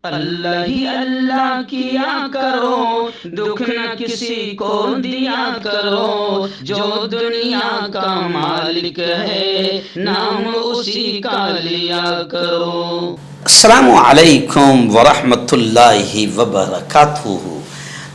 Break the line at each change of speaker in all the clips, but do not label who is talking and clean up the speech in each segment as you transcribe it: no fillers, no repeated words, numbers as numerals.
اللہ ہی اللہ کیا کرو، دکھ نہ کسی کو دیا کرو، جو دنیا کا مالک ہے نام اسی کا لیا کرو۔
السلام علیکم ورحمۃ اللہ وبرکاتہ۔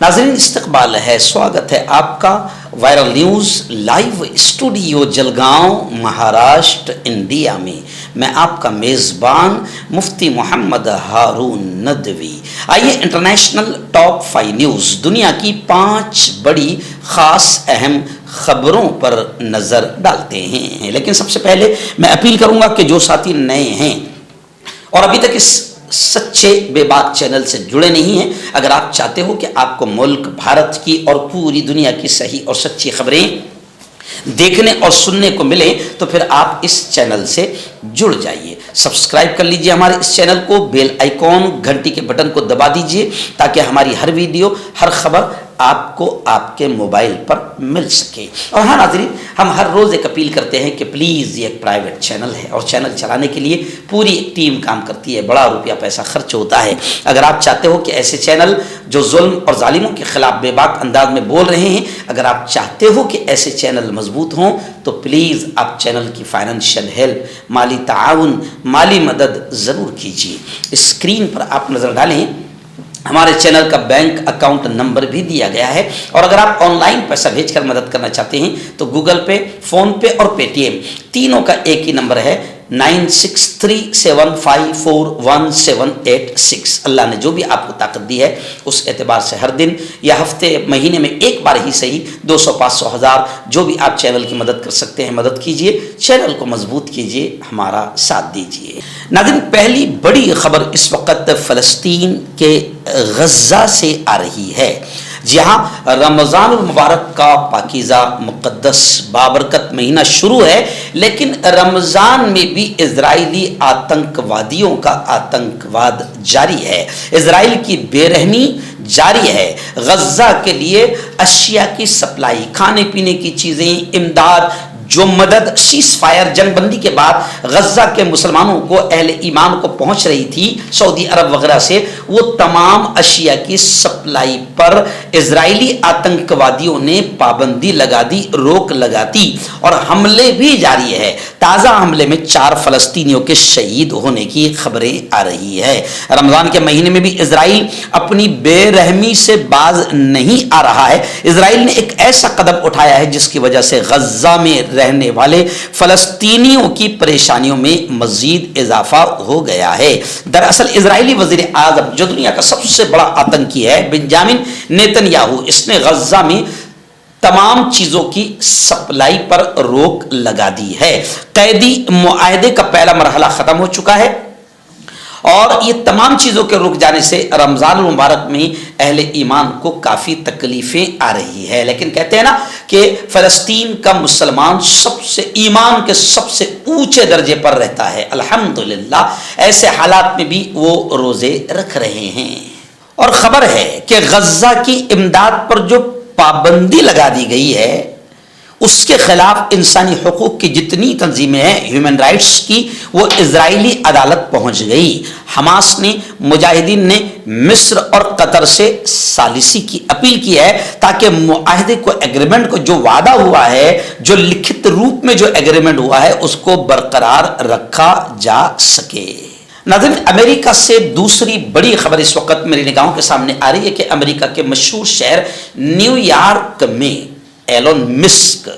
ناظرین، استقبال ہے، سواگت ہے آپ کا viral news live studio Jalgaon Maharashtra India میں۔ میں آپ کا میزبان مفتی محمد ہارون ندوی۔ آئیے انٹرنیشنل ٹاپ 5 نیوز، دنیا کی 5 بڑی خاص اہم خبروں پر نظر ڈالتے ہیں۔ لیکن سب سے پہلے میں اپیل کروں گا کہ جو ساتھی نئے ہیں اور ابھی تک اس سچے بے باک چینل سے جڑے نہیں ہیں، اگر آپ چاہتے ہو کہ آپ کو ملک بھارت کی اور پوری دنیا کی صحیح اور سچی خبریں دیکھنے اور سننے کو ملے تو پھر آپ اس چینل سے جڑ جائیے، سبسکرائب کر لیجئے ہمارے اس چینل کو، بیل آئیکن گھنٹی کے بٹن کو دبا دیجئے تاکہ ہماری ہر ویڈیو، ہر خبر آپ کو آپ کے موبائل پر مل سکے۔ اور ہاں ناظرین، ہم ہر روز ایک اپیل کرتے ہیں کہ پلیز یہ ایک پرائیویٹ چینل ہے اور چینل چلانے کے لیے پوری ایک ٹیم کام کرتی ہے، بڑا روپیہ پیسہ خرچ ہوتا ہے۔ اگر آپ چاہتے ہو کہ ایسے چینل جو ظلم اور ظالموں کے خلاف بے باک انداز میں بول رہے ہیں، اگر آپ چاہتے ہو کہ ایسے چینل مضبوط ہوں تو پلیز آپ چینل کی فائنینشیل ہیلپ، مالی تعاون، مالی مدد ضرور کیجیے۔ اسکرین پر آپ نظر ڈالیں، ہمارے چینل کا بینک اکاؤنٹ نمبر بھی دیا گیا ہے، اور اگر آپ آن لائن پیسہ بھیج کر مدد کرنا چاہتے ہیں تو گوگل پے، فون پے اور پے ٹی ایم تینوں کا ایک ہی نمبر ہے 9637541786۔ اللہ نے جو بھی آپ کو طاقت دی ہے اس اعتبار سے ہر دن یا ہفتے مہینے میں ایک بار ہی صحیح 200 500 1000 جو بھی آپ چینل کی مدد کر سکتے ہیں مدد کیجئے، چینل کو مضبوط کیجئے، ہمارا ساتھ دیجئے۔ ناظرین، پہلی بڑی خبر اس وقت فلسطین کے غزہ سے آ رہی ہے، جہاں رمضان المبارک کا پاکیزہ مقدس بابرکت مہینہ شروع ہے، لیکن رمضان میں بھی اسرائیلی آتنکوادیوں کا آتنکواد جاری ہے، اسرائیل کی بے رحمی جاری ہے۔ غزہ کے لیے اشیاء کی سپلائی، کھانے پینے کی چیزیں، امداد، جو مدد سیز فائر جنگ بندی کے بعد غزہ کے مسلمانوں کو، اہل ایمان کو پہنچ رہی تھی سعودی عرب وغیرہ سے، وہ تمام اشیاء کی سپلائی پر اسرائیلی آتنکوادیوں نے پابندی لگا دی، روک لگا دی، اور حملے بھی جاری ہے۔ تازہ حملے میں 4 فلسطینیوں کے شہید ہونے کی خبریں آ رہی ہے۔ رمضان کے مہینے میں بھی اسرائیل اپنی بے رحمی سے باز نہیں آ رہا ہے۔ اسرائیل نے ایک ایسا قدم اٹھایا ہے جس کی وجہ سے غزہ میں رہنے والے فلسطینیوں کی پریشانیوں میں مزید اضافہ ہو گیا ہے۔ دراصل اسرائیلی وزیر اعظم، جو دنیا کا سب سے بڑا آتنکی ہے، بنجامن نیتن یاہو، اس نے غزہ میں تمام چیزوں کی سپلائی پر روک لگا دی ہے۔ قیدی معاہدے کا پہلا مرحلہ ختم ہو چکا ہے، اور یہ تمام چیزوں کے رک جانے سے رمضان المبارک میں اہل ایمان کو کافی تکلیفیں آ رہی ہے۔ لیکن کہتے ہیں نا کہ فلسطین کا مسلمان سب سے ایمان کے سب سے اونچے درجے پر رہتا ہے، الحمدللہ ایسے حالات میں بھی وہ روزے رکھ رہے ہیں۔ اور خبر ہے کہ غزہ کی امداد پر جو پابندی لگا دی گئی ہے اس کے خلاف انسانی حقوق کی جتنی تنظیمیں ہیں، ہیومن رائٹس کی، وہ اسرائیلی عدالت پہنچ گئی۔ حماس نے، مجاہدین نے مصر اور قطر سے ثالثی کی اپیل کی ہے تاکہ معاہدے کو، ایگریمنٹ کو، جو وعدہ ہوا ہے، جو لکھت روپ میں جو ایگریمنٹ ہوا ہے، اس کو برقرار رکھا جا سکے۔ ناظرین، امریکہ سے دوسری بڑی خبر اس وقت میری نگاہوں کے سامنے آ رہی ہے کہ امریکہ کے مشہور شہر نیو یارک میں ایلون مسک،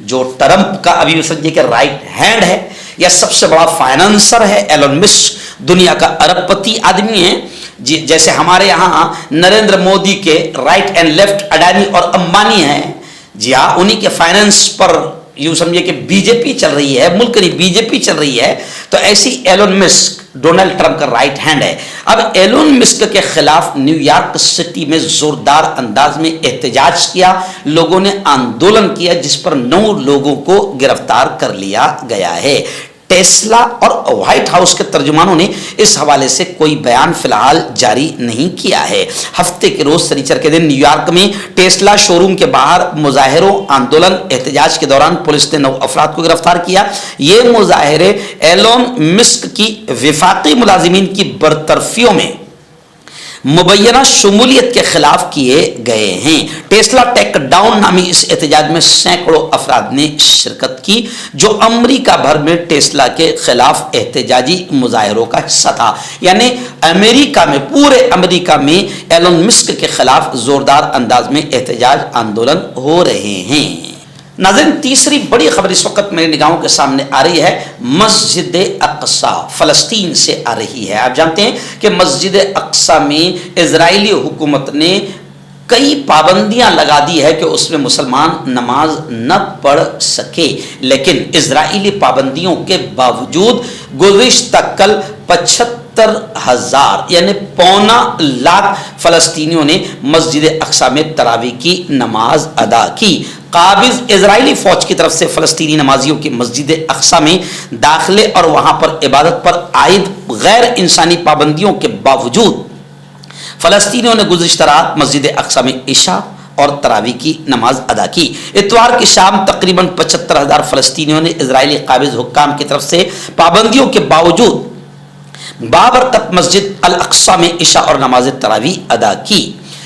جو ٹرمپ کا ابھی سمجھے کہ رائٹ ہینڈ ہے یا سب سے بڑا فائنانسر ہے، ایلون مسک دنیا کا ارب پتی آدمی ہے، جیسے ہمارے یہاں نریندر مودی کے رائٹ اینڈ لیفٹ اڈانی اور امبانی ہیں، جی ہاں، انہی کے فائنانس پر یوں سمجھے کہ بی جے پی چل رہی ہے، ملک نہیں بی جے پی چل رہی ہے۔ تو ایسی ایلون مسک ڈونلڈ ٹرمپ کا رائٹ ہینڈ ہے۔ اب ایلون مسک کے خلاف نیو یارک سٹی میں زوردار انداز میں احتجاج کیا، لوگوں نے آندولن کیا، جس پر 9 لوگوں کو گرفتار کر لیا گیا ہے۔ ٹیسلا اور وائٹ ہاؤس کے ترجمانوں نے اس حوالے سے کوئی بیان فی الحال جاری نہیں کیا ہے۔ ہفتے کے روز سنیچر کے دن نیو یارک میں ٹیسلا شو روم کے باہر مظاہروں، آندولن، احتجاج کے دوران پولیس نے 9 افراد کو گرفتار کیا۔ یہ مظاہرے ایلون مسک کی وفاقی ملازمین کی برطرفیوں میں मुबैना शमूलियत के खिलाफ किए गए हैं। टेस्ला टेक डाउन नामी इस एहतजाज में सैकड़ों अफराद ने शिरकत की, जो अमेरिका भर में टेस्ला के खिलाफ एहतजाजी मुजाहरों का हिस्सा था। यानी अमेरिका में, पूरे अमेरिका में एलन मस्क के खिलाफ जोरदार अंदाज में एहतजाज आंदोलन हो रहे हैं। नाज़रीन, तीसरी बड़ी खबर इस वक्त मेरी निगाहों के सामने आ रही है, मस्जिद अक्सा फ़लस्तीन से आ रही है। आप जानते हैं कि मस्जिद अक्सा में इजरायली हुकूमत ने कई पाबंदियां लगा दी है कि उसमें मुसलमान नमाज न पढ़ सके, लेकिन इजरायली पाबंदियों के बावजूद गुज़िश्ता कल 75,000 यानी 1.25 लाख फ़लस्तीनियों ने मस्जिद अक्सा में तरावी की नमाज अदा की। काबिज इजरायली फौज की तरफ से फ़लस्तीनी नमाजियों की मस्जिद अक्सा में दाखिले और वहां पर इबादत पर आयद गैर इंसानी पाबंदियों के बावजूद फ़लस्तीनियों ने गुज़िश्ता रात मस्जिद अक्सा में इशा और तरावी की नमाज अदा की। इतवार की शाम तकरीबन 75,000 फ़लस्तीनियों ने इजरायली काबिज हुक्काम की तरफ से पाबंदियों के बावजूद बाबर तक मस्जिद अल अक्सा में इशा और नमाज तरावी अदा की।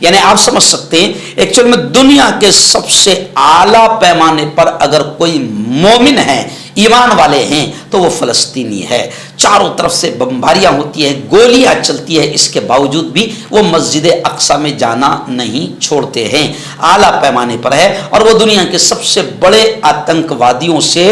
यानी आप समझ सकते हैं, एक्चुअल में दुनिया के सबसे आला पैमाने पर अगर कोई मोमिन है, ईमान वाले हैं, तो वो फ़लस्तीनी है। चारों तरफ से बमबारियां होती है, गोलियां चलती है, इसके बावजूद भी वो मस्जिद अक्सा में जाना नहीं छोड़ते हैं। आला पैमाने पर है और वो दुनिया के सबसे बड़े आतंकवादियों से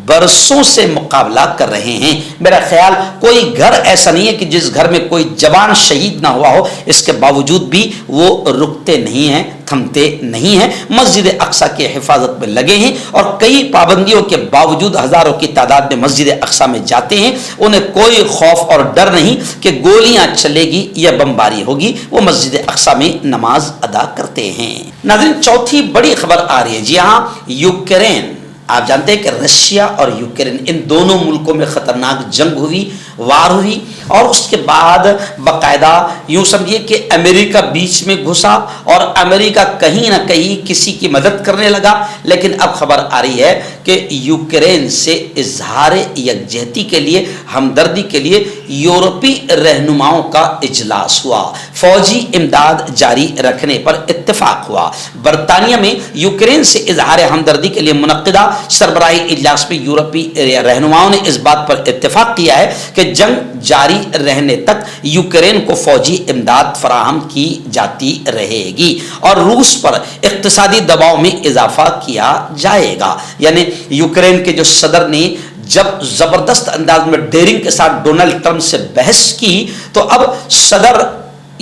बरसों से मुकाबला कर रहे हैं। मेरा ख्याल कोई घर ऐसा नहीं है कि जिस घर में कोई जवान शहीद ना हुआ हो, इसके बावजूद भी वो रुकते नहीं हैं, थमते नहीं हैं, मस्जिद अक्सा की हिफाजत में लगे हैं और कई पाबंदियों के बावजूद हजारों की तादाद में मस्जिद अक्सा में जाते हैं। उन्हें कोई खौफ और डर नहीं कि गोलियां चलेगी या बमबारी होगी, वो मस्जिद अक्सा में नमाज अदा करते हैं। नाज़रीन, चौथी बड़ी खबर आ रही है। जी हाँ, यूक्रेन, आप जानते हैं कि रशिया और यूक्रेन, इन दोनों मुल्कों में खतरनाक जंग हुई, वार हुई और उसके बाद बाकायदा यूं समझिए कि अमेरिका बीच में घुसा और अमेरिका कहीं ना कहीं किसी की मदद करने लगा। लेकिन अब खबर आ रही है कि यूक्रेन से इजहार यकजहती के लिए, हमदर्दी के लिए यूरोपीय रहनुमाओं का इजलास हुआ। फौजी इमदाद जारी रखने पर इत्तेफाक हुआ। बरतानिया में यूक्रेन से इजहार हमदर्दी के लिए मुनक्किदा सरबराही इजलास में यूरोपीय रहनुमाओं ने इस बात पर इत्तेफाक किया है कि जंग जारी रहने तक यूक्रेन को फौजी इमदाद फराहम की जाती रहेगी और रूस पर इक्तिसादी दबाव में इजाफा किया जाएगा। यानी यूक्रेन के जो सदर ने जब जबरदस्त अंदाज में डेयरिंग के साथ डोनाल्ड ट्रंप से बहस की, तो अब सदर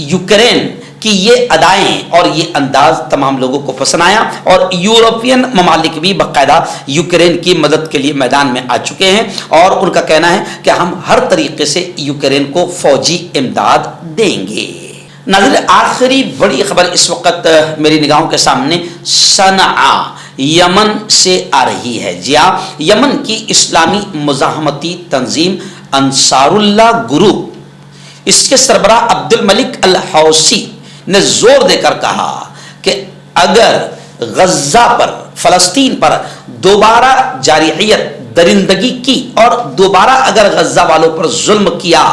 यूक्रेन कि ये अदाएं और ये अंदाज तमाम लोगों को पसंद आया और यूरोपियन ममालिक भी बाकायदा यूक्रेन की मदद के लिए मैदान में आ चुके हैं और उनका कहना है कि हम हर तरीके से यूक्रेन को फौजी इमदाद देंगे। नाज़रीन, आखिरी बड़ी खबर इस वक्त मेरी निगाहों के सामने सनआ यमन से आ रही है। जी हाँ, यमन की इस्लामी मुजाहमती तंजीम अंसारुल्लाह ग्रुप, इसके सरबराह अब्दुल मलिक अल हौसी ने जोर देकर कहा कि अगर गज्जा पर, फलस्तीन पर दोबारा जारियत दरिंदगी की और दोबारा अगर गज्जा वालों पर जुल्म किया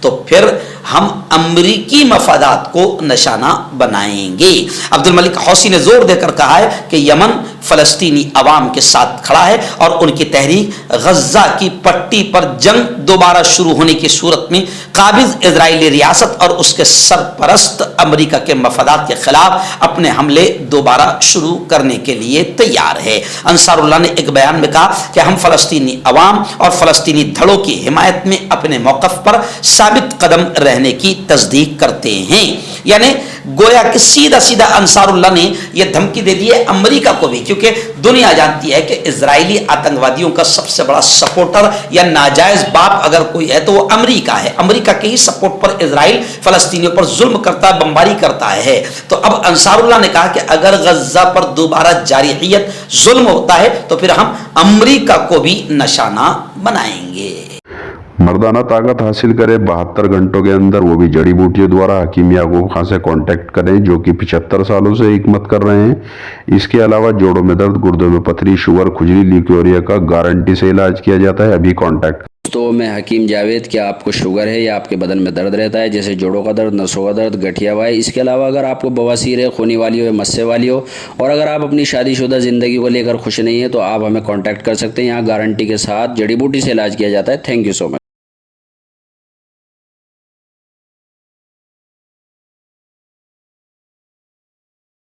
तो फिर हम अमरीकी मफादात को निशाना बनाएंगे। अब्दुल मलिक हौसी ने जोर देकर कहा है कि यमन फलस्तीनी अवाम के साथ खड़ा है और उनकी तहरीक गज्जा की पट्टी पर जंग दोबारा शुरू होने की सूरत में काबिज इजरायली रियासत और उसके सरपरस्त अमेरिका के मफादात के खिलाफ अपने हमले दोबारा शुरू करने के लिए तैयार है। अंसारुल्लाह ने एक बयान में कहा कि हम फलस्तीनी अवाम और फलस्तीनी धड़ों की हिमायत में अपने मौक़िफ़ पर साबित कदम रहने की तस्दीक करते हैं। यानी गोया कि सीधा सीधा अंसारुल्लाह ने यह धमकी दे दी है अमेरिका को भी, क्योंकि दुनिया जानती है कि इजरायली आतंकवादियों का सबसे बड़ा सपोर्टर या नाजायज बाप अगर कोई है तो वो अमेरिका है। अमेरिका के ही सपोर्ट पर इजराइल फलस्तीनियों पर जुल्म करता है, बमबारी करता है। तो अब अंसारुल्लाह ने कहा कि अगर गज्जा पर दोबारा जारियत जुल्म होता है तो फिर हम अमेरिका को भी निशाना बनाएंगे।
मर्दाना ताकत हासिल करें 72 घंटों के अंदर, वो भी जड़ी बूटियों द्वारा। हकीम याकूब खान से कांटेक्ट करें जो कि 75 सालों से हिकमत कर रहे हैं। इसके अलावा जोड़ों में दर्द, गुर्दों में पथरी, शुगर, खुजली, ल्यूकेरिया का गारंटी से इलाज किया जाता है। अभी कांटेक्ट
دوستوں میں حکیم جاوید، کیا آپ کو شوگر ہے یا آپ کے بدن میں درد رہتا ہے جیسے جوڑوں کا درد، نسوں کا درد، گٹھیا وائے؟ اس کے علاوہ اگر آپ کو بواسیر ہے، خونی والی ہو یا مسے والی ہو، اور اگر آپ اپنی شادی شدہ زندگی کو لے کر خوش نہیں ہیں تو آپ ہمیں کانٹیکٹ کر سکتے ہیں. یہاں گارنٹی کے ساتھ جڑی بوٹی سے علاج کیا جاتا ہے. Thank you so much.